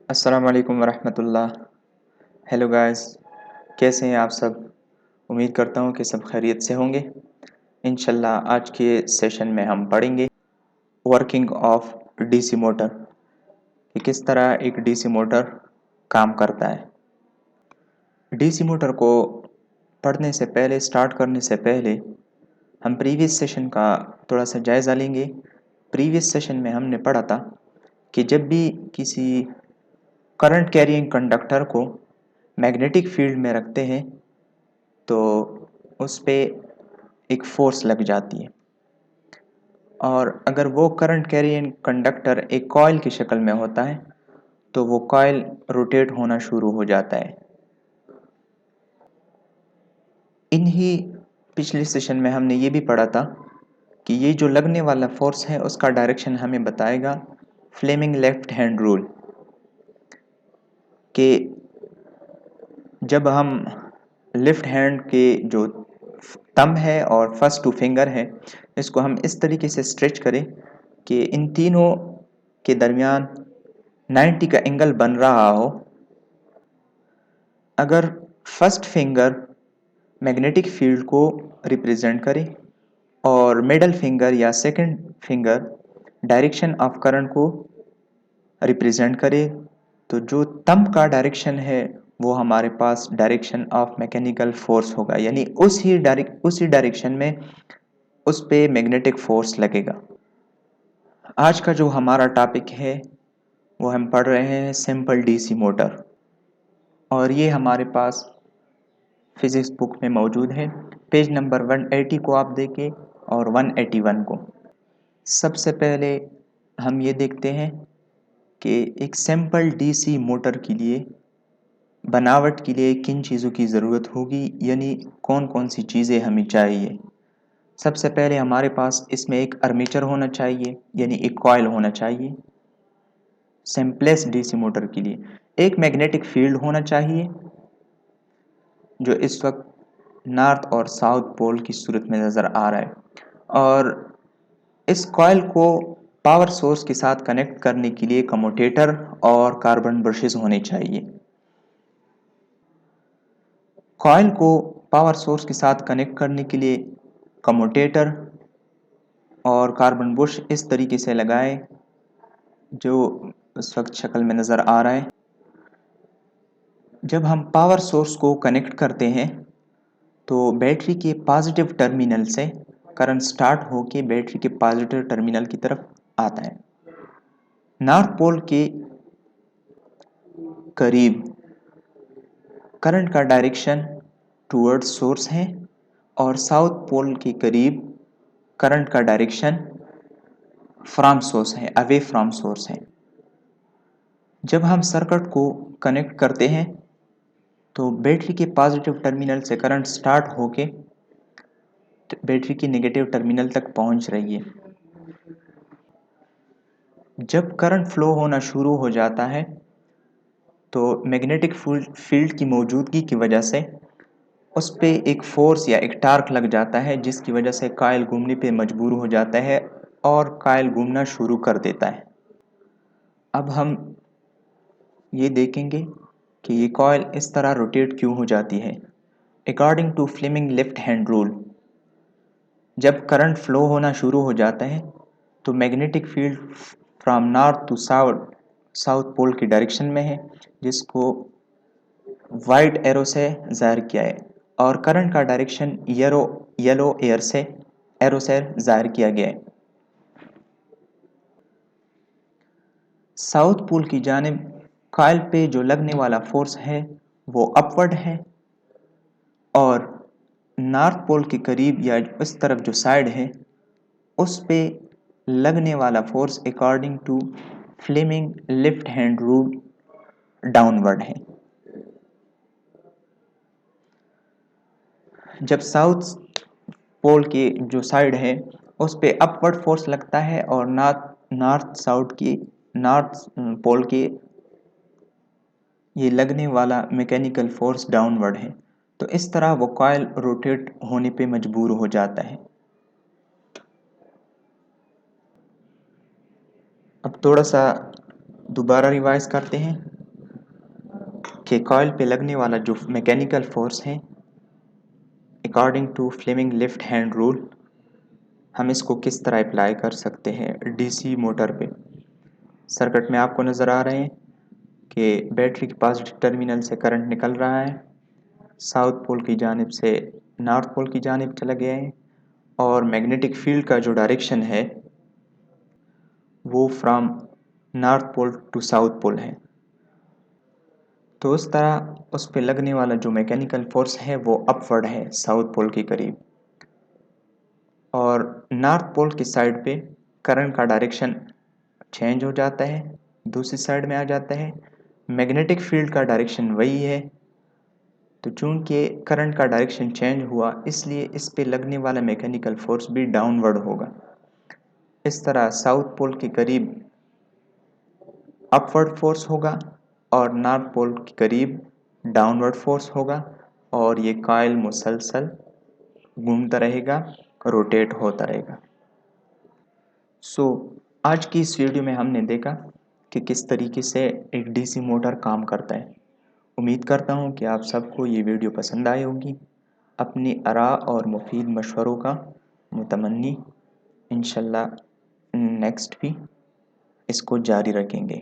अस्सलाम वालेकुम वरहमतुल्लाह। Hello guys, कैसे हैं आप सब? उम्मीद करता हूँ कि सब खैरियत से होंगे। इंशाल्लाह आज के सेशन में हम पढ़ेंगे वर्किंग ऑफ डीसी मोटर कि किस तरह एक डीसी मोटर काम करता है। डीसी मोटर को पढ़ने से पहले, स्टार्ट करने से पहले हम प्रीवियस सेशन का थोड़ा सा जायज़ा लेंगे। प्रीवियस सेशन में हमने पढ़ा था कि जब भी किसी करंट कैरिंग कंडक्टर को मैग्नेटिक फील्ड में रखते हैं तो उस पे एक फोर्स लग जाती है, और अगर वो करंट कैरिंग कंडक्टर एक कॉइल की शक्ल में होता है तो वो कॉइल रोटेट होना शुरू हो जाता है। इन्हीं पिछले सेशन में हमने ये भी पढ़ा था कि ये जो लगने वाला फोर्स है उसका डायरेक्शन हमें बताएगा फ्लेमिंग लेफ्ट हैंड रूल, कि जब हम लेफ्ट हैंड के जो थंब है और फर्स्ट टू फिंगर है इसको हम इस तरीके से स्ट्रेच करें कि इन तीनों के दरमियान 90 का एंगल बन रहा हो। अगर फर्स्ट फिंगर मैग्नेटिक फील्ड को रिप्रेजेंट करे और मिडल फिंगर या second finger direction of current को रिप्रेजेंट करे, तो जो थंब का डायरेक्शन है वो हमारे पास डायरेक्शन ऑफ मैकेनिकल फोर्स होगा, यानी उसी डायरेक्शन में उस पे मैग्नेटिक फोर्स लगेगा। आज का जो हमारा टॉपिक है वो हम पढ़ रहे हैं सिंपल डीसी मोटर, और ये हमारे पास फिजिक्स बुक में मौजूद है। पेज नंबर 180 को आप देखें और 181 को। सबसे पहले हम ये देखते हैं कि एक सिंपल डीसी मोटर के लिए बनावट के लिए किन चीज़ों की ज़रूरत होगी, यानी कौन कौन सी चीज़ें हमें चाहिए। सबसे पहले हमारे पास इसमें एक आर्मेचर होना चाहिए, यानी एक कॉइल होना चाहिए। सिंपलेस्ट डीसी मोटर के लिए एक मैग्नेटिक फील्ड होना चाहिए जो इस वक्त नॉर्थ और साउथ पोल की सूरत में नज़र आ रहा है, और इस कॉइल को पावर सोर्स के साथ कनेक्ट करने के लिए कम्यूटेटर और कार्बन ब्रशेस होने चाहिए। कॉइल को पावर सोर्स के साथ कनेक्ट करने के लिए कम्यूटेटर और कार्बन बुश इस तरीके से लगाएं जो इस वक्त शक्ल में नज़र आ रहा है। जब हम पावर सोर्स को कनेक्ट करते हैं तो बैटरी के पॉजिटिव टर्मिनल से करंट स्टार्ट होके बैटरी के पॉजिटिव टर्मिनल की तरफ आता है। नॉर्थ पोल के करीब करंट का डायरेक्शन टुवर्ड्स सोर्स है, और साउथ पोल के करीब करंट का डायरेक्शन फ्रॉम सोर्स है, अवे फ्रॉम सोर्स है। जब हम सर्किट को कनेक्ट करते हैं तो बैटरी के पॉजिटिव टर्मिनल से करंट स्टार्ट होके बैटरी की नेगेटिव टर्मिनल तक पहुंच रही है। जब करंट फ्लो होना शुरू हो जाता है तो मैग्नेटिक फील्ड की मौजूदगी की वजह से उस पे एक फोर्स या एक टार्क लग जाता है, जिसकी वजह से कॉइल घूमने पे मजबूर हो जाता है और कॉइल घूमना शुरू कर देता है। अब हम ये देखेंगे कि ये कॉइल इस तरह रोटेट क्यों हो जाती है। According to Fleming left hand rule, जब करंट फ्लो होना शुरू हो जाता है तो magnetic field from north to south south pole की डायरेक्शन में है, जिसको वाइट एरो से जाहिर किया है, और करंट का डायरेक्शन येलो एरो से जाहिर किया गया है। साउथ पोल की जानिब कॉइल पे जो लगने वाला फोर्स है वो अपवर्ड है, और नॉर्थ पोल के करीब या इस तरफ जो साइड है उस पे लगने वाला force according to Fleming left hand rule downward है। जब साउथ पोल की जो साइड है उस पे अपवर्ड फोर्स लगता है और नॉर्थ पोल के ये लगने वाला मैकेनिकल फोर्स डाउनवर्ड है, तो इस तरह वो कॉइल रोटेट होने पे मजबूर हो जाता है। अब थोड़ा सा दोबारा रिवाइज करते हैं कि कॉइल पे लगने वाला जो मैकेनिकल फोर्स है, according to Fleming left hand rule, हम इसको किस तरह अप्लाई कर सकते हैं डीसी मोटर पे। सर्किट में आपको नज़र आ रहे हैं कि बैटरी के पॉजिटिव टर्मिनल से करंट निकल रहा है, साउथ पोल की जानिब से नॉर्थ पोल की जानिब चला गया है, और मैग्नेटिक फील्ड का जो डायरेक्शन है वो from north pole to south pole है। तो उस तरह उस पे लगने वाला जो मैकेनिकल फोर्स है वो अपवर्ड है साउथ पोल के करीब, और नॉर्थ पोल की साइड पे करंट का डायरेक्शन चेंज हो जाता है, दूसरी साइड में आ जाता है। मैग्नेटिक फील्ड का डायरेक्शन वही है, तो चूंकि करंट का डायरेक्शन चेंज हुआ इसलिए इस पे लगने वाला मैकेनिकल फोर्स भी डाउनवर्ड होगा। इस तरह साउथ पोल के करीब अपवर्ड फोर्स होगा और नॉर्थ पोल के करीब डाउनवर्ड फोर्स होगा, और ये कॉइल मुसलसल घूमता रहेगा, रोटेट होता रहेगा। आज की इस वीडियो में हमने देखा कि किस तरीके से एक डीसी मोटर काम करता है। उम्मीद करता हूँ कि आप सबको ये वीडियो पसंद आई होगी। अपनी आरा और मुफीद मशवरों का मुतमन्नी, इंशाल्लाह नेक्स्ट भी इसको जारी रखेंगे।